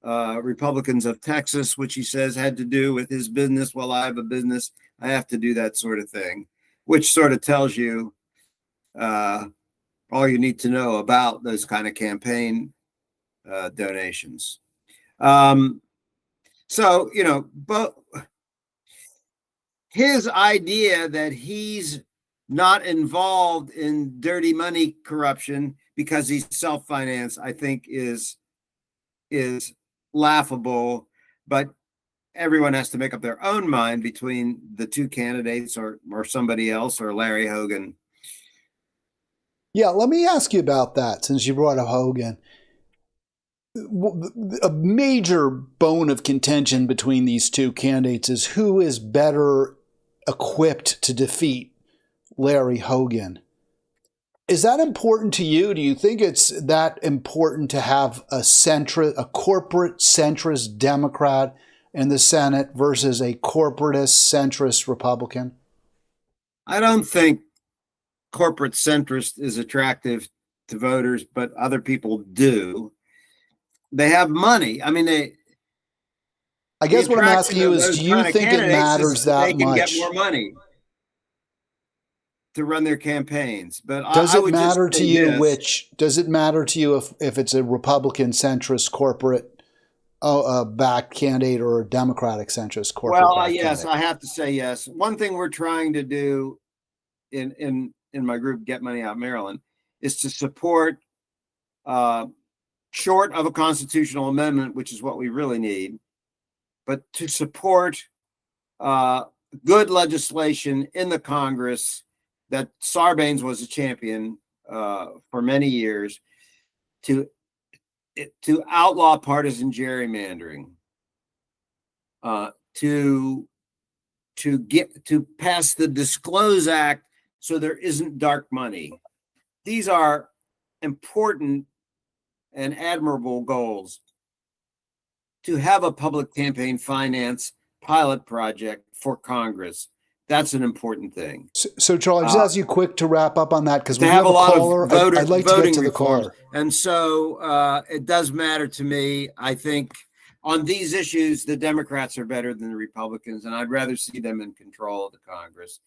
Republicans of Texas, which he says had to do with his business. Well, I have a business. I have to do that sort of thing, which sort of tells you all you need to know about those kind of campaign donations. So, you know, but his idea that he's not involved in dirty money corruption because he's self-financed, I think is laughable, but everyone has to make up their own mind between the two candidates or somebody else or Larry Hogan. Yeah, let me ask you about that since you brought up Hogan. A major bone of contention between these two candidates is who is better equipped to defeat Larry Hogan. Is that important to you? Do you think it's that important to have a corporate centrist Democrat in the Senate versus a corporatist centrist Republican? I don't think corporate centrist is attractive to voters, but other people do. They have money. I mean, I guess what I'm asking you is, do you think it matters that much? They can get more money to run their campaigns. But does I it would matter just to say you this. does it matter to you if it's a Republican centrist corporate backed candidate or a Democratic centrist corporate? Well, yes, candidate? I have to say yes. One thing we're trying to do in my group, Get Money Out Maryland, is to support, short of a constitutional amendment, which is what we really need, but to support good legislation in the Congress that Sarbanes was a champion for many years to outlaw partisan gerrymandering, to pass the Disclose Act so there isn't dark money. These are important and admirable goals. To have a public campaign finance pilot project for Congress, that's an important thing. So Charlie, I'll just ask you quick to wrap up on that because we have a lot caller. Of voter, I'd like to get to the reforms. caller. And so it does matter to me. I think on these issues, the Democrats are better than the Republicans, and I'd rather see them in control of the Congress,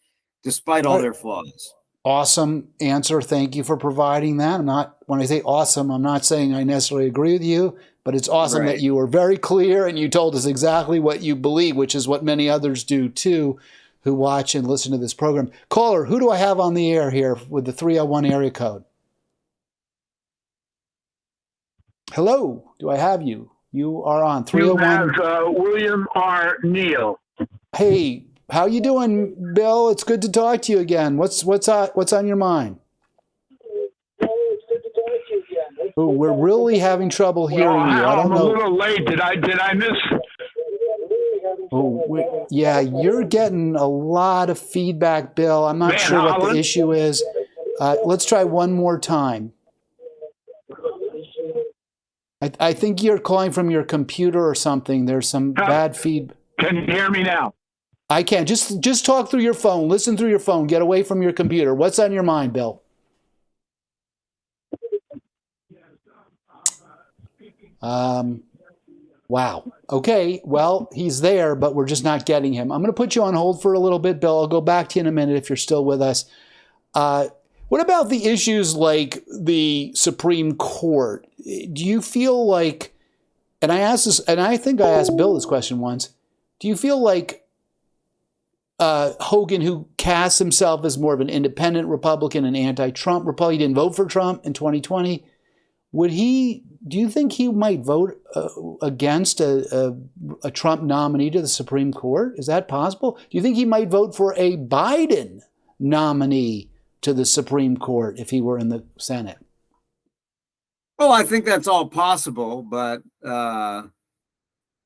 despite all their flaws. Awesome answer. Thank you for providing that. When I say awesome, I'm not saying I necessarily agree with you, but it's awesome that you were very clear and you told us exactly what you believe, which is what many others do too, who watch and listen to this program. Caller, who do I have on the air here with the 301 area code? Hello, do I have you? You are on 301. You have William R. Neal. Hey, how you doing, Bill? It's good to talk to you again. What's on your mind? Oh, we're really having trouble hearing you. I don't know. I'm a little late. Did I miss? Oh, yeah, you're getting a lot of feedback, Bill. I'm not sure what the issue is. Let's try one more time. I think you're calling from your computer or something. There's some bad feedback. Can you hear me now? I can. Just talk through your phone. Listen through your phone. Get away from your computer. What's on your mind, Bill? Wow. Okay. Well, he's there, but we're just not getting him. I'm going to put you on hold for a little bit, Bill. I'll go back to you in a minute if you're still with us. What about the issues like the Supreme Court? Do you feel like, and I asked this, and I think I asked Bill this question once, do you feel like Hogan, who casts himself as more of an independent Republican and anti-Trump Republican, he didn't vote for Trump in 2020, do you think he might vote against a Trump nominee to the Supreme Court? Is that possible? Do you think he might vote for a Biden nominee to the Supreme Court if he were in the Senate? Well, I think that's all possible, but I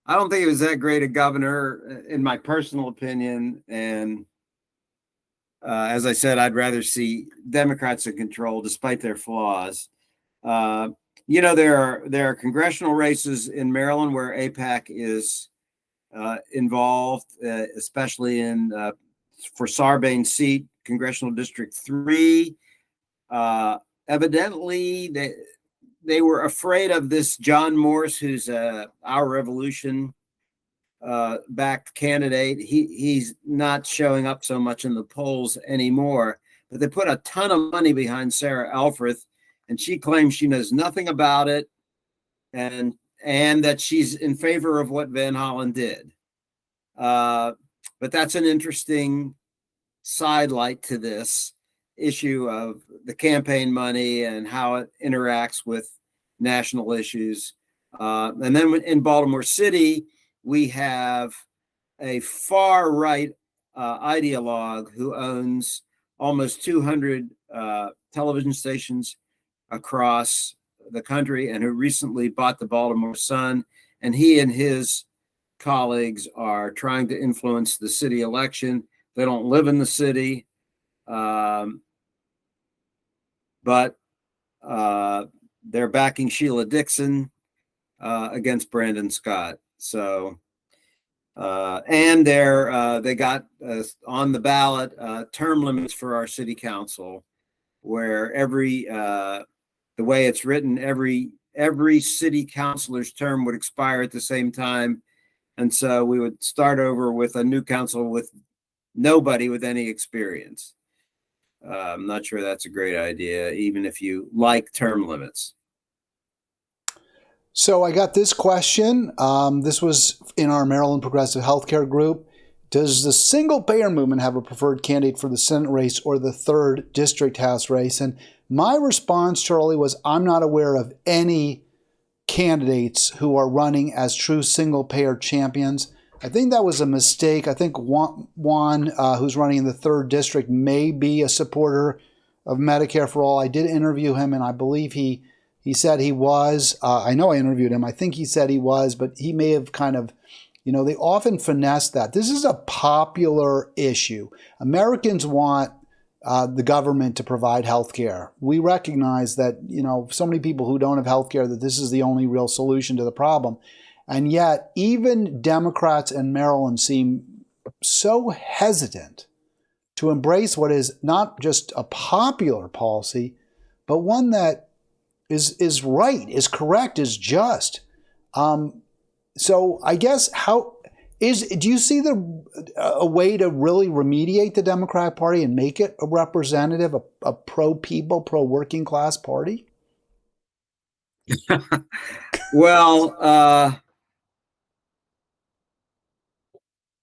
don't think he was that great a governor, in my personal opinion. And as I said, I'd rather see Democrats in control, despite their flaws. There are congressional races in Maryland where AIPAC is involved, especially for Sarbanes' seat, Congressional District 3. evidently they were afraid of this John Morse, who's Our Revolution backed candidate. He's not showing up so much in the polls anymore, but they put a ton of money behind Sarah Alfrith, and she claims she knows nothing about it, and that she's in favor of what Van Hollen did. But that's an interesting sidelight to this issue of the campaign money and how it interacts with national issues. And then in Baltimore City, we have a far right ideologue who owns almost 200 television stations across the country and who recently bought the Baltimore Sun. And he and his colleagues are trying to influence the city election. They don't live in the city, but they're backing Sheila Dixon against Brandon Scott. So, and they got on the ballot term limits for our city council, where the way it's written, every city councilor's term would expire at the same time. And so we would start over with a new council with nobody with any experience. I'm not sure that's a great idea, even if you like term limits. So I got this question. This was in our Maryland Progressive Healthcare group. Does the single payer movement have a preferred candidate for the Senate race or the 3rd District House race? And my response, Charlie, was I'm not aware of any candidates who are running as true single payer champions. I think that was a mistake. I think Juan, who's running in the 3rd District, may be a supporter of Medicare for All. I did interview him, and I believe he said he was. I know I interviewed him. I think he said he was, but he may have kind of, they often finesse that. This is a popular issue. Americans want the government to provide health care. We recognize that, so many people who don't have health care, that this is the only real solution to the problem. And yet, even Democrats in Maryland seem so hesitant to embrace what is not just a popular policy, but one that is right, is correct, is just. So I guess do you see a way to really remediate the Democratic Party and make it a representative, a pro-people, pro-working class party? Well,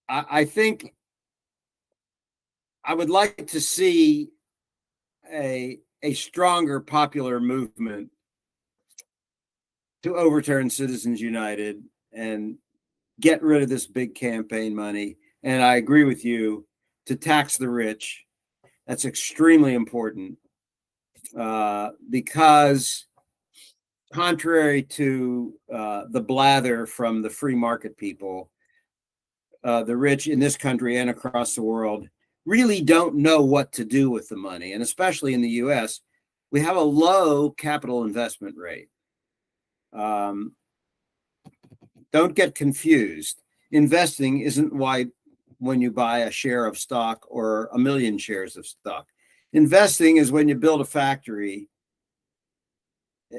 I think I would like to see a stronger popular movement to overturn Citizens United and get rid of this big campaign money. And I agree with you, to tax the rich. That's extremely important because contrary to the blather from the free market people, the rich in this country and across the world really don't know what to do with the money. And especially in the US, we have a low capital investment rate. Don't get confused. Investing isn't when you buy a share of stock or 1 million shares of stock. Investing is when you build a factory.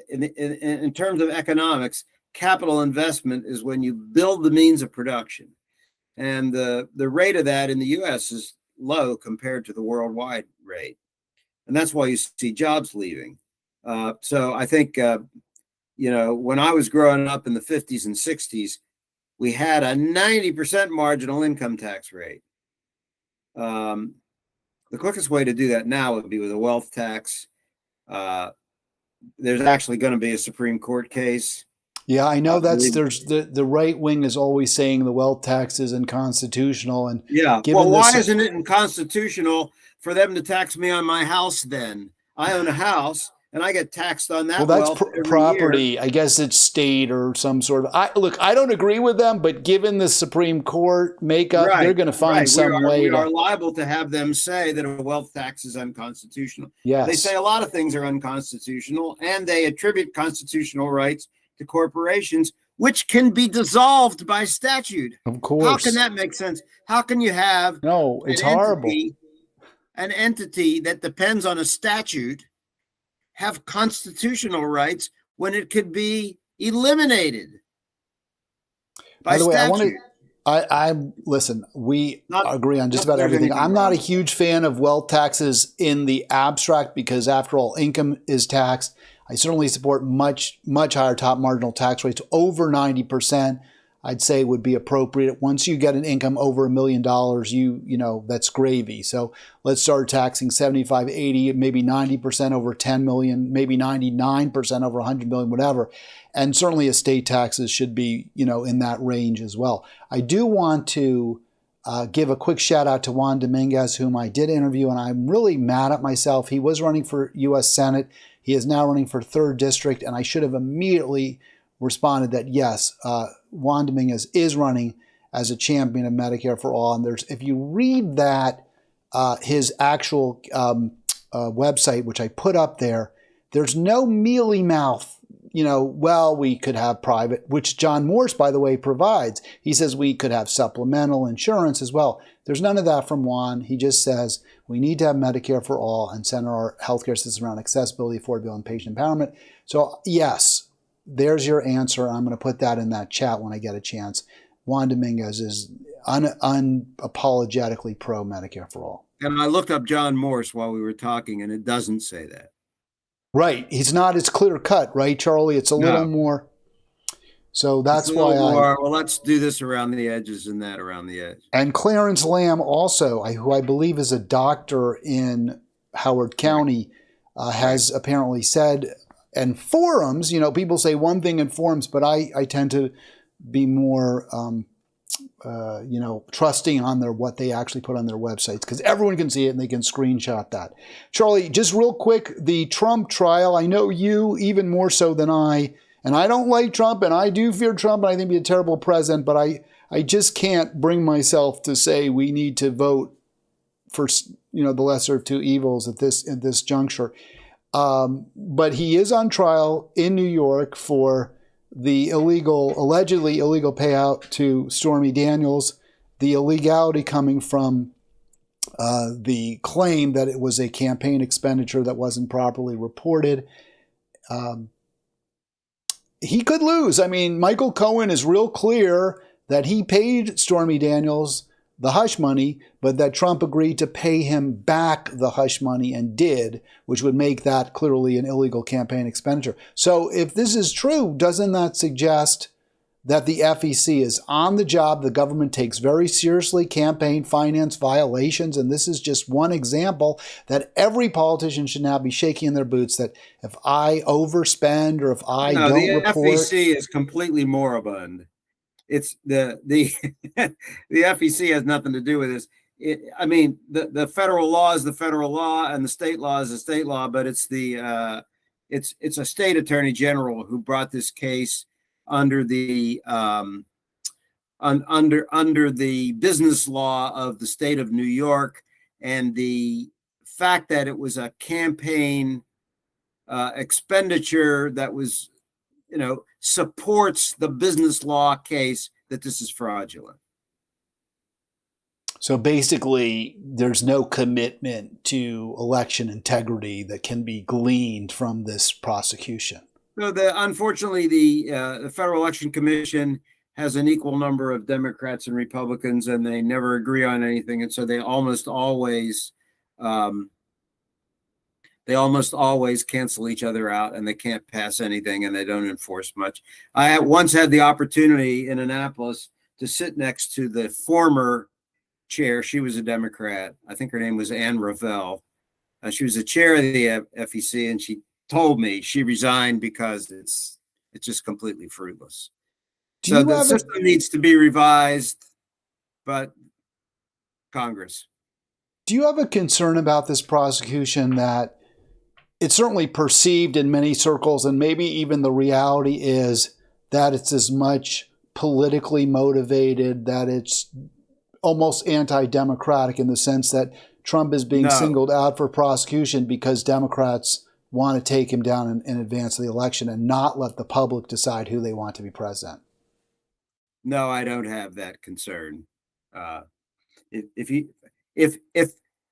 In terms of economics, capital investment is when you build the means of production. And the rate of that in the US is low compared to the worldwide rate. And that's why you see jobs leaving. So I think, when I was growing up in the 50s and 60s, we had a 90% marginal income tax rate. The quickest way to do that now would be with a wealth tax. There's actually going to be a Supreme Court case. Yeah, I know there's the right wing is always saying the wealth tax is unconstitutional. And yeah, well, why isn't it unconstitutional for them to tax me on my house then? I own a house and I get taxed on that. Well, that's property. Year. I guess it's state or some sort of. I don't agree with them, but given the Supreme Court makeup, they're going to find some way. We are liable to have them say that a wealth tax is unconstitutional. Yes. They say a lot of things are unconstitutional, and they attribute constitutional rights to corporations, which can be dissolved by statute. Of course. How can that make sense? How can you have it's horrible. An entity that depends on a statute have constitutional rights when it could be eliminated by the way, statute. I listen, we agree on just about everything. I'm not a huge fan of wealth taxes in the abstract because after all, income is taxed. I certainly support much higher top marginal tax rates. Over 90%, I'd say would be appropriate. Once you get an income over $1 million, you know, that's gravy. So let's start taxing 75, 80, maybe 90% over 10 million, maybe 99% over 100 million, whatever. And certainly estate taxes should be, you know, in that range as well. I do want to give a quick shout out to Juan Dominguez, whom I did interview, and I'm really mad at myself. He was running for U.S. Senate. He is now running for 3rd District, and I should have immediately responded that yes, Juan Dominguez is running as a champion of Medicare for all. And there's, if you read that, his actual website, which I put up there, there's no mealy mouth, you know, well, we could have private, which John Morse, by the way, provides. He says we could have supplemental insurance as well. There's none of that from Juan. He just says we need to have Medicare for all and center our healthcare system around accessibility, affordability, and patient empowerment. So yes, there's your answer. I'm going to put that in that chat when I get a chance. Juan Dominguez is unapologetically pro Medicare for all. And I looked up John Morse while we were talking, and it doesn't say that. Right. He's not as clear cut, right, Charlie? It's a little more. So that's why well, let's do this around the edges and that around the edge. And Clarence Lamb also, who I believe is a doctor in Howard County, has apparently said, and forums, you know, people say one thing in forums, but I tend to be more, you know, trusting on what they actually put on their websites because everyone can see it and they can screenshot that. Charlie, just real quick, the Trump trial, I know you even more so than I, and I don't like Trump and I do fear Trump and I think he'd be a terrible president, but I just can't bring myself to say we need to vote for, you know, the lesser of two evils at this juncture. But he is on trial in New York for the allegedly illegal payout to Stormy Daniels, the illegality coming from the claim that it was a campaign expenditure that wasn't properly reported. He could lose. I mean, Michael Cohen is real clear that he paid Stormy Daniels the hush money, but that Trump agreed to pay him back the hush money and did, which would make that clearly an illegal campaign expenditure. So if this is true, doesn't that suggest that the FEC is on the job? The government takes very seriously campaign finance violations, and this is just one example that every politician should now be shaking in their boots that if I overspend or if I don't report... The FEC is completely moribund. It's the FEC has nothing to do with this. I mean, the federal law is the federal law, and the state law is the state law. But it's it's a state attorney general who brought this case under the under the business law of the state of New York, and the fact that it was a campaign expenditure that was, you know, supports the business law case that this is fraudulent. So basically, there's no commitment to election integrity that can be gleaned from this prosecution. So unfortunately, the Federal Election Commission has an equal number of Democrats and Republicans, and they never agree on anything, and so they almost always cancel each other out, and they can't pass anything, and they don't enforce much. I once had the opportunity in Annapolis to sit next to the former chair. She was a Democrat. I think her name was Ann Ravel. She was the chair of the FEC, and she told me she resigned because it's just completely fruitless. So the system needs to be revised, but Congress. Do you have a concern about this prosecution that it's certainly perceived in many circles, and maybe even the reality is that it's as much politically motivated, that it's almost anti-democratic in the sense that Trump is being singled out for prosecution because Democrats want to take him down in advance of the election and not let the public decide who they want to be president? No, I don't have that concern. If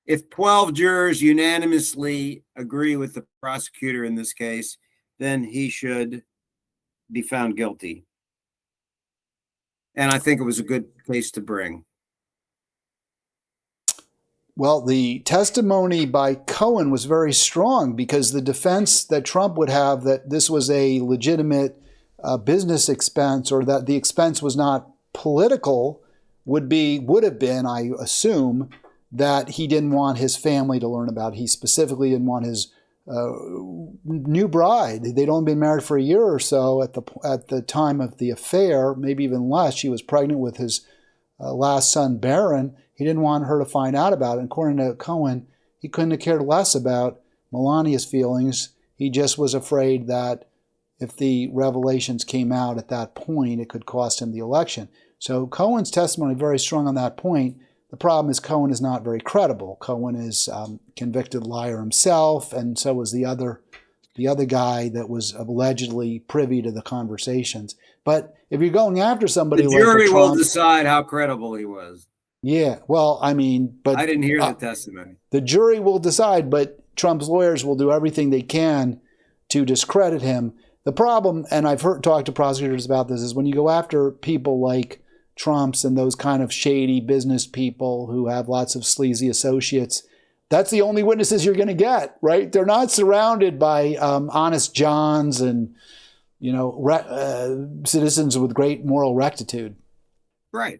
if 12 jurors unanimously agree with the prosecutor in this case, then he should be found guilty. And I think it was a good case to bring. Well, the testimony by Cohen was very strong because the defense that Trump would have that this was a legitimate business expense, or that the expense was not political, would have been, I assume, that he didn't want his family to learn about. He specifically didn't want his new bride. They'd only been married for a year or so at the time of the affair, maybe even less. She was pregnant with his last son, Barron. He didn't want her to find out about it. And according to Cohen, he couldn't have cared less about Melania's feelings. He just was afraid that if the revelations came out at that point, it could cost him the election. So Cohen's testimony very strong on that point. The problem is Cohen is not very credible. Cohen is convicted liar himself, and so was the other guy that was allegedly privy to the conversations. But if you're going after somebody the like jury Trump, will decide how credible he was. Yeah, well, I mean, but I didn't hear the testimony. The jury will decide, but Trump's lawyers will do everything they can to discredit him. The problem, and I've talked to prosecutors about this, is when you go after people like Trump's and those kind of shady business people who have lots of sleazy associates, that's the only witnesses you're going to get, right? They're not surrounded by honest Johns and, citizens with great moral rectitude. Right.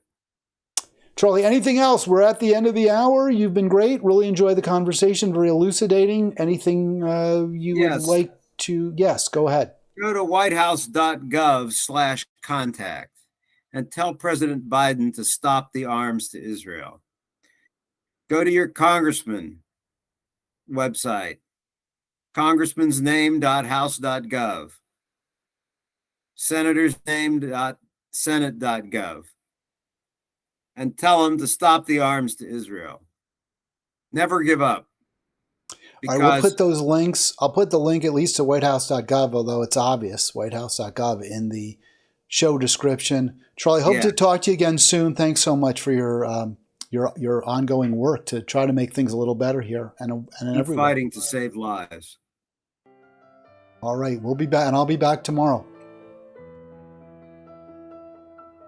Charlie, anything else? We're at the end of the hour. You've been great. Really enjoyed the conversation. Very elucidating. Anything you would like to? Yes, go ahead. Go to whitehouse.gov/contact and tell President Biden to stop the arms to Israel. Go to your congressman website, congressmansname.house.gov, senatorsname.senate.gov. and tell them to stop the arms to Israel. Never give up. All right, we'll put those links. I'll put the link at least to whitehouse.gov, although it's obvious, whitehouse.gov, in the show description. Charlie, hope to talk to you again soon. Thanks so much for your ongoing work to try to make things a little better here and everywhere. Fighting to save lives. All right, we'll be back, and I'll be back tomorrow.